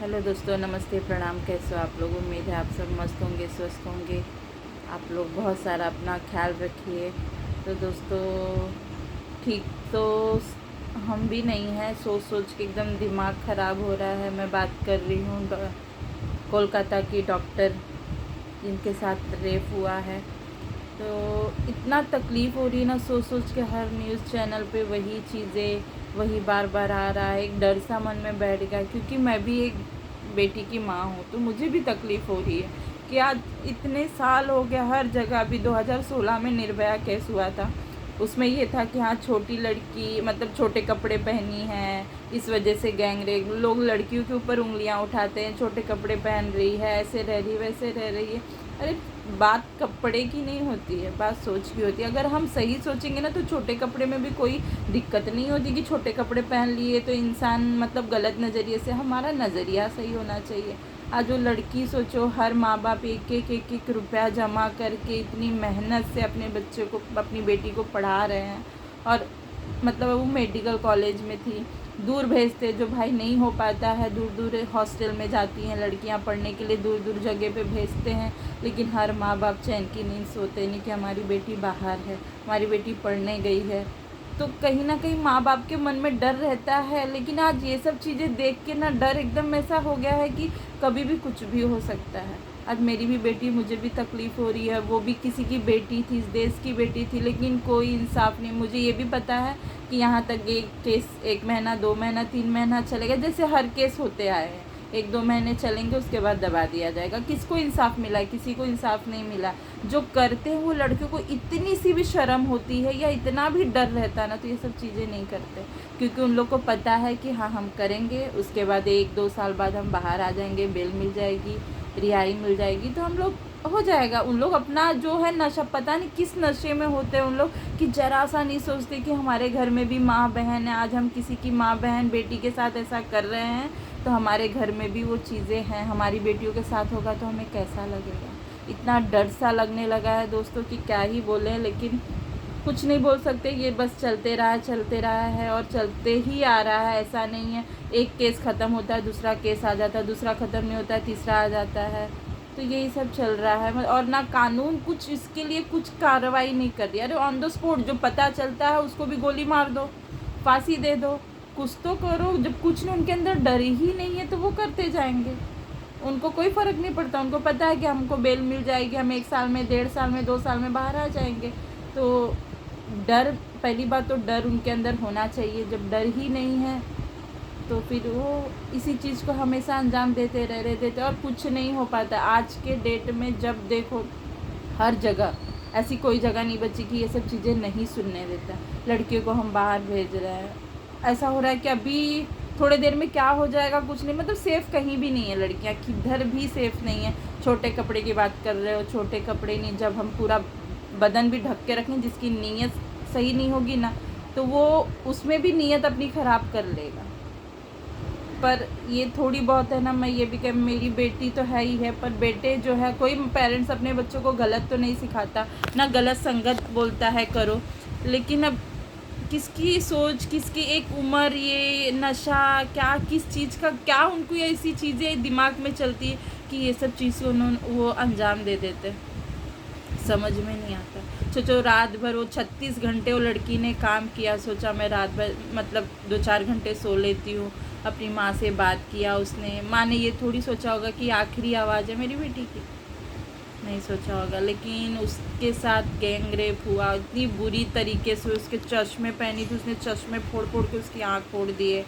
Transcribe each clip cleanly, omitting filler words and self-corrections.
Hello दोस्तों, नमस्ते, प्रणाम। कैसे हो आप लोग? उम्मीद है आप सब मस्त होंगे, स्वस्थ होंगे। आप लोग बहुत सारा अपना ख्याल रखिए। तो दोस्तों, ठीक तो हम भी नहीं हैं। सोच सोच के एकदम दिमाग ख़राब हो रहा है। मैं बात कर रही हूँ कोलकाता की डॉक्टर जिनके साथ रेप हुआ है। तो इतना तकलीफ़ हो रही है ना, सोच सोच के। हर न्यूज़ चैनल पे वही चीज़ें, वही बार बार आ रहा है। एक डर सा मन में बैठ गया, क्योंकि मैं भी एक बेटी की माँ हूँ, तो मुझे भी तकलीफ़ हो रही है कि आज इतने साल हो गया। हर जगह, अभी 2016 में निर्भया केस हुआ था, उसमें ये था कि हाँ, छोटी लड़की मतलब छोटे कपड़े पहनी है, इस वजह से गैंगरेप। लोग लड़कियों के ऊपर उंगलियां उठाते हैं, छोटे कपड़े पहन रही है, ऐसे रह रही, वैसे रह रही है। अरे, बात कपड़े की नहीं होती है, बात सोच की होती है। अगर हम सही सोचेंगे ना, तो छोटे कपड़े में भी कोई दिक्कत नहीं होती कि छोटे कपड़े पहन लिए तो इंसान मतलब गलत नज़रिए से। हमारा नज़रिया सही होना चाहिए। आज वो लड़की सोचो, हर माँ बाप एक रुपया जमा करके इतनी मेहनत से अपने बच्चे को, अपनी बेटी को पढ़ा रहे हैं। और मतलब वो मेडिकल कॉलेज में थी, दूर भेजते, जो भाई नहीं हो पाता है, दूर दूर हॉस्टल में जाती हैं लड़कियां पढ़ने के लिए, दूर दूर जगह पे भेजते हैं। लेकिन हर माँ बाप चैन की नींद सोते नहीं कि हमारी बेटी बाहर है, हमारी बेटी पढ़ने गई है। तो कहीं ना कहीं माँ बाप के मन में डर रहता है। लेकिन आज ये सब चीज़ें देख के ना, डर एकदम ऐसा हो गया है कि कभी भी कुछ भी हो सकता है। आज मेरी भी बेटी, मुझे भी तकलीफ़ हो रही है। वो भी किसी की बेटी थी, इस देश की बेटी थी, लेकिन कोई इंसाफ नहीं। मुझे ये भी पता है कि यहाँ तक एक केस 1 महीना, 2 महीना, 3 महीना चलेगा, जैसे हर केस होते आए हैं। 1-2 महीने चलेंगे, उसके बाद दबा दिया जाएगा। किसको इंसाफ मिला है? किसी को इंसाफ नहीं मिला। जो करते हैं वो लड़कियों को इतनी सी भी शर्म होती है या इतना भी डर रहता है ना, तो ये सब चीज़ें नहीं करते। क्योंकि उन लोग को पता है कि हाँ, हम करेंगे, उसके बाद 1-2 साल बाद हम बाहर आ जाएंगे, बेल मिल जाएगी, रिहाई मिल जाएगी, तो हम लोग हो जाएगा। उन लोग अपना जो है नशा, पता नहीं किस नशे में होते हैं उन लोग, कि ज़रा सा नहीं सोचते कि हमारे घर में भी माँ बहन है। आज हम किसी की माँ बहन बेटी के साथ ऐसा कर रहे हैं, तो हमारे घर में भी वो चीज़ें हैं, हमारी बेटियों के साथ होगा तो हमें कैसा लगेगा। इतना डर सा लगने लगा है दोस्तों कि क्या ही बोलें। लेकिन कुछ नहीं बोल सकते, ये बस चलते रहा है और चलते ही आ रहा है। ऐसा नहीं है, एक केस ख़त्म होता है, दूसरा केस आ जाता है, दूसरा ख़त्म नहीं होता है, तीसरा आ जाता है। तो यही सब चल रहा है। और ना कानून कुछ इसके लिए कुछ कार्रवाई नहीं कर रही। अरे, ऑन द स्पॉट जो पता चलता है उसको भी गोली मार दो, फांसी दे दो, कुछ तो करो। जब कुछ नहीं, उनके अंदर डर ही नहीं है, तो वो करते जाएंगे। उनको कोई फ़र्क नहीं पड़ता। उनको पता है कि हमको बेल मिल जाएगी, हम 1 साल में, 1.5 साल में, 2 साल में बाहर आ जाएंगे। तो डर, पहली बात तो डर उनके अंदर होना चाहिए। जब डर ही नहीं है तो फिर वो इसी चीज़ को हमेशा अंजाम देते रह रहे देते, और कुछ नहीं हो पाता। आज के डेट में जब देखो, हर जगह ऐसी कोई जगह नहीं बची कि ये सब चीज़ें नहीं सुनने देता। लड़कियों को हम बाहर भेज रहे हैं, ऐसा हो रहा है कि अभी थोड़े देर में क्या हो जाएगा कुछ नहीं। मतलब सेफ़ कहीं भी नहीं है, लड़कियां किधर भी सेफ़ नहीं है। छोटे कपड़े की बात कर रहे हो, छोटे कपड़े नहीं, जब हम पूरा बदन भी ढक के रखें, जिसकी नीयत सही नहीं होगी ना, तो वो उसमें भी नीयत अपनी ख़राब कर लेगा। पर ये थोड़ी बहुत है ना, मैं ये भी कह, मेरी बेटी तो है ही है, पर बेटे जो है, कोई पेरेंट्स अपने बच्चों को गलत तो नहीं सिखाता ना, गलत संगत बोलता है करो। लेकिन अब किसकी सोच, किसकी एक उम्र, ये नशा क्या, किस चीज़ का क्या, उनको ये ऐसी चीज़ें दिमाग में चलती है कि ये सब चीज़ उन्होंने वो अंजाम दे देते, समझ में नहीं आता। सोचो, रात भर वो 36 घंटे वो लड़की ने काम किया। सोचा मैं रात भर मतलब 2-4 घंटे सो लेती हूँ, अपनी माँ से बात किया उसने। माँ ने ये थोड़ी सोचा होगा कि आखिरी आवाज़ है मेरी बेटी की, नहीं सोचा होगा। लेकिन उसके साथ गैंग रेप हुआ इतनी बुरी तरीके से। उसके चश्मे पहनी थी, उसने चश्मे फोड़ फोड़ के उसकी आँख फोड़ दिए,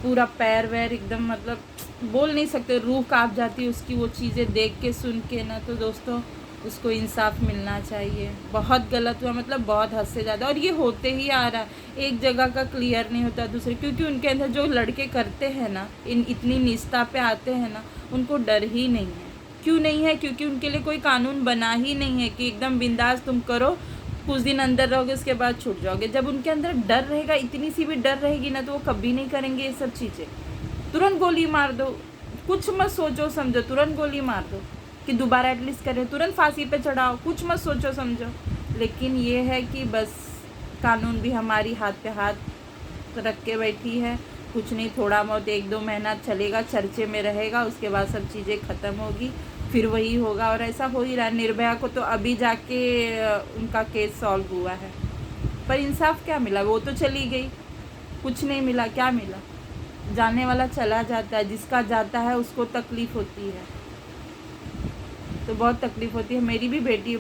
पूरा पैर वैर एकदम, मतलब बोल नहीं सकते, रूह काँप जाती है उसकी वो चीज़ें देख के, सुन के ना। तो दोस्तों, उसको इंसाफ मिलना चाहिए। बहुत गलत हुआ, मतलब बहुत हद से ज़्यादा। और ये होते ही आ रहा है, एक जगह का क्लियर नहीं होता दूसरे, क्योंकि उनके अंदर जो लड़के करते हैं ना, इतनी निस्ता पे आते हैं ना, उनको डर ही नहीं है। क्यों नहीं है? क्योंकि उनके लिए कोई कानून बना ही नहीं है कि एकदम बिंदास तुम करो, कुछ दिन अंदर रहोगे, उसके बाद छूट जाओगे। जब उनके अंदर डर रहेगा, इतनी सी भी डर रहेगी ना, तो वो कभी नहीं करेंगे ये सब चीज़ें। तुरंत गोली मार दो, कुछ मत सोचो समझो, तुरंत गोली मार दो कि दोबारा एटलीस्ट करें, तुरंत फांसी पे चढ़ाओ, कुछ मत सोचो समझो। लेकिन ये है कि बस कानून भी हमारी हाथ पे हाथ रख के बैठी है। कुछ नहीं, थोड़ा बहुत 1-2 महीना चलेगा, चर्चे में रहेगा, उसके बाद सब चीज़ें ख़त्म होगी, फिर वही होगा। और ऐसा हो ही रहा है। निर्भया को तो अभी जाके उनका केस सॉल्व हुआ है, पर इंसाफ क्या मिला? वो तो चली गई, कुछ नहीं मिला। क्या मिला? जाने वाला चला जाता है, जिसका जाता है उसको तकलीफ़ होती है। तो बहुत तकलीफ़ होती है। मेरी भी बेटी,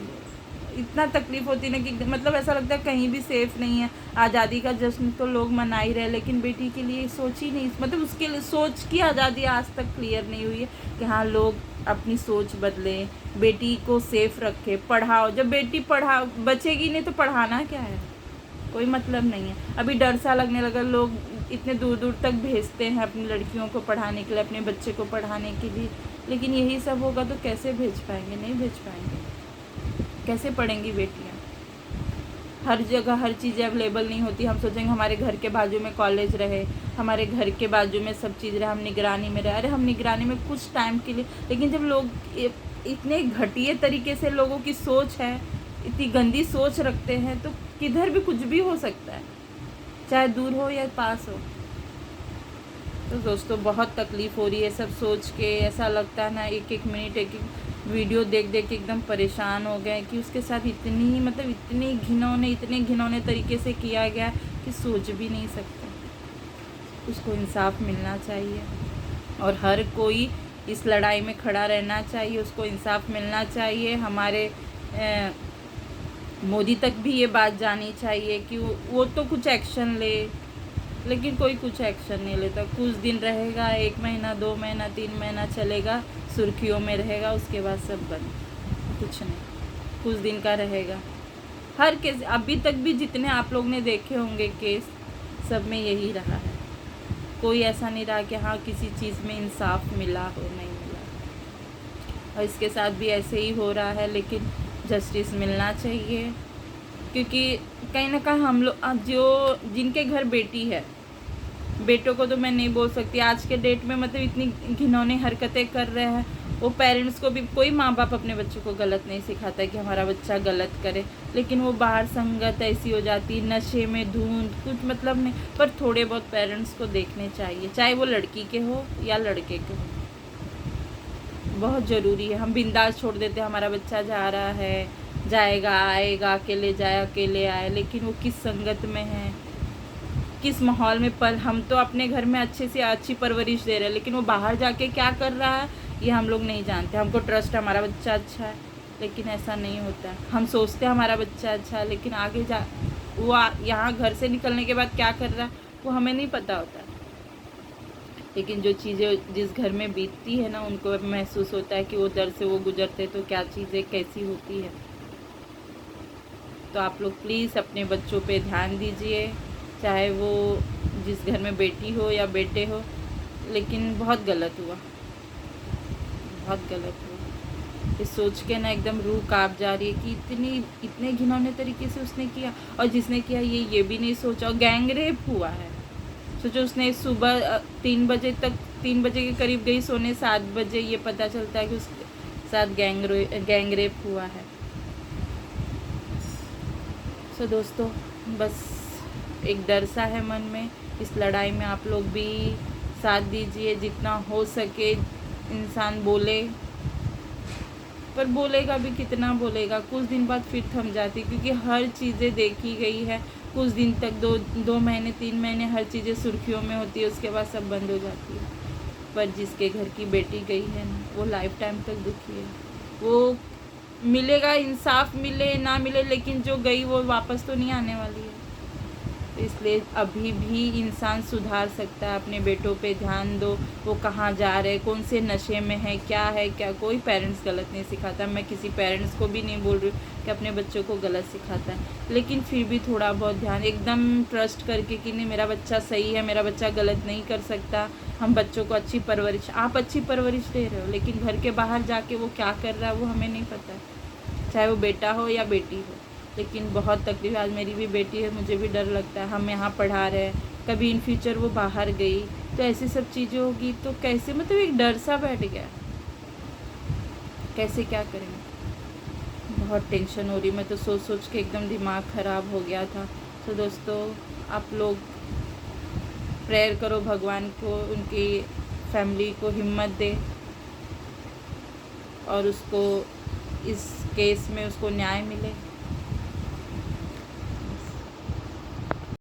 इतना तकलीफ़ होती है ना कि मतलब ऐसा लगता है कहीं भी सेफ़ नहीं है। आज़ादी का जश्न तो लोग मना ही रहे, लेकिन बेटी के लिए सोच ही नहीं, मतलब उसके लिए सोच की आज़ादी आज तक क्लियर नहीं हुई है कि हाँ लोग अपनी सोच बदलें, बेटी को सेफ़ रखें, पढ़ाओ। जब बेटी बचेगी नहीं तो पढ़ाना क्या है? कोई मतलब नहीं है। अभी डर सा लगने लगा, लोग इतने दूर दूर तक भेजते हैं अपनी लड़कियों को पढ़ाने के लिए, अपने बच्चे को पढ़ाने के लिए, लेकिन यही सब होगा तो कैसे भेज पाएंगे? नहीं भेज पाएंगे। कैसे पढ़ेंगी बेटियाँ? हर जगह हर चीज़ें अवेलेबल नहीं होती। हम सोचेंगे हमारे घर के बाजू में कॉलेज रहे, हमारे घर के बाजू में सब चीज़ रहे, हम निगरानी में रहे। अरे हम निगरानी में कुछ टाइम के लिए, लेकिन जब लोग इतने घटिया तरीके से लोगों की सोच है, इतनी गंदी सोच रखते हैं, तो किधर भी कुछ भी हो सकता है, चाहे दूर हो या पास हो। तो दोस्तों बहुत तकलीफ़ हो रही है सब सोच के। ऐसा लगता है ना, एक एक मिनट एक एक वीडियो देख देख के एकदम परेशान हो गए कि उसके साथ इतने घिनौने तरीके से किया गया कि सोच भी नहीं सकते। उसको इंसाफ मिलना चाहिए और हर कोई इस लड़ाई में खड़ा रहना चाहिए। उसको इंसाफ मिलना चाहिए। हमारे मोदी तक भी ये बात जानी चाहिए कि वो तो कुछ एक्शन ले, लेकिन कोई कुछ एक्शन नहीं लेता। कुछ दिन रहेगा, 1 महीना 2 महीना 3 महीना चलेगा, सुर्खियों में रहेगा, उसके बाद सब बंद, कुछ नहीं। कुछ दिन का रहेगा। हर केस अभी तक भी जितने आप लोग ने देखे होंगे केस, सब में यही रहा है। कोई ऐसा नहीं रहा कि हाँ किसी चीज़ में इंसाफ मिला हो, नहीं मिला। और इसके साथ भी ऐसे ही हो रहा है, लेकिन जस्टिस मिलना चाहिए, क्योंकि कहीं ना कहीं हम लोग जिनके घर बेटी है, बेटों को तो मैं नहीं बोल सकती आज के डेट में, मतलब इतनी घिनौनी हरकतें कर रहे हैं। वो पेरेंट्स को भी, कोई माँ बाप अपने बच्चों को गलत नहीं सिखाता कि हमारा बच्चा गलत करे, लेकिन वो बाहर संगत ऐसी हो जाती, नशे में धुंध, कुछ मतलब नहीं। पर थोड़े बहुत पेरेंट्स को देखने चाहिए, चाहे वो लड़की के हो या लड़के के हो। बहुत ज़रूरी है। हम बिंदास छोड़ देते हैं, हमारा बच्चा जा रहा है, जाएगा आएगा, अकेले जाए अकेले आए, लेकिन वो किस संगत में है, किस माहौल में। पर हम तो अपने घर में अच्छे से अच्छी परवरिश दे रहे हैं, लेकिन वो बाहर जाके क्या कर रहा है ये हम लोग नहीं जानते। हमको ट्रस्ट है हमारा बच्चा अच्छा है, लेकिन ऐसा नहीं होता। हम सोचते हैं हमारा बच्चा अच्छा है, लेकिन आगे जा वो यहाँ घर से निकलने के बाद क्या कर रहा है वो हमें नहीं पता होता। लेकिन जो चीज़ें जिस घर में बीतती है ना, उनको महसूस होता है कि वो दर से वो गुजरते तो क्या चीज़ें कैसी होती है। तो आप लोग प्लीज़ अपने बच्चों पे ध्यान दीजिए, चाहे वो जिस घर में बेटी हो या बेटे हो। लेकिन बहुत गलत हुआ, बहुत गलत हुआ। ये सोच के ना एकदम रूह काँप जा रही है कि इतने घिनौने तरीके से उसने किया, और जिसने किया ये भी नहीं सोचा। और गैंग रेप हुआ है। सोचो, उसने सुबह 3 बजे के करीब गई सोने, 7 बजे ये पता चलता है कि उसके साथ गैंग रेप हुआ है। सो दोस्तों, बस एक डर सा है मन में। इस लड़ाई में आप लोग भी साथ दीजिए, जितना हो सके। इंसान बोले, पर बोलेगा भी कितना बोलेगा, कुछ दिन बाद फिर थम जाती, क्योंकि हर चीज़ें देखी गई है। कुछ दिन तक 2 महीने 3 महीने हर चीज़ें सुर्खियों में होती है, उसके बाद सब बंद हो जाती है। पर जिसके घर की बेटी गई है ना, वो लाइफ टाइम तक दुखी है। वो मिलेगा, इंसाफ मिले ना मिले, लेकिन जो गई वो वापस तो नहीं आने वाली है। तो इसलिए अभी भी इंसान सुधार सकता है। अपने बेटों पे ध्यान दो, वो कहाँ जा रहे, कौन से नशे में है क्या। कोई पेरेंट्स गलत नहीं सिखाता। मैं किसी पेरेंट्स को भी नहीं बोल रही कि अपने बच्चों को गलत सिखाता है, लेकिन फिर भी थोड़ा बहुत ध्यान, एकदम ट्रस्ट करके कि नहीं मेरा बच्चा सही है, मेरा बच्चा गलत नहीं कर सकता। हम बच्चों को अच्छी परवरिश, आप अच्छी परवरिश दे रहे हो, लेकिन घर के बाहर जाके वो क्या कर रहा है वो हमें नहीं पता, चाहे वो बेटा हो या बेटी हो। लेकिन बहुत तकलीफ, आज मेरी भी बेटी है, मुझे भी डर लगता है। हम यहाँ पढ़ा रहे हैं, कभी इन फ्यूचर वो बाहर गई तो ऐसी सब चीज़ें होगी तो कैसे, मतलब एक डर सा बैठ गया, कैसे क्या करेंगे। बहुत टेंशन हो रही, मैं तो सोच के एकदम दिमाग ख़राब हो गया था। तो दोस्तों, आप लोग प्रेयर करो भगवान को उनकी फैमिली को हिम्मत दे और उसको इस केस में उसको न्याय मिले।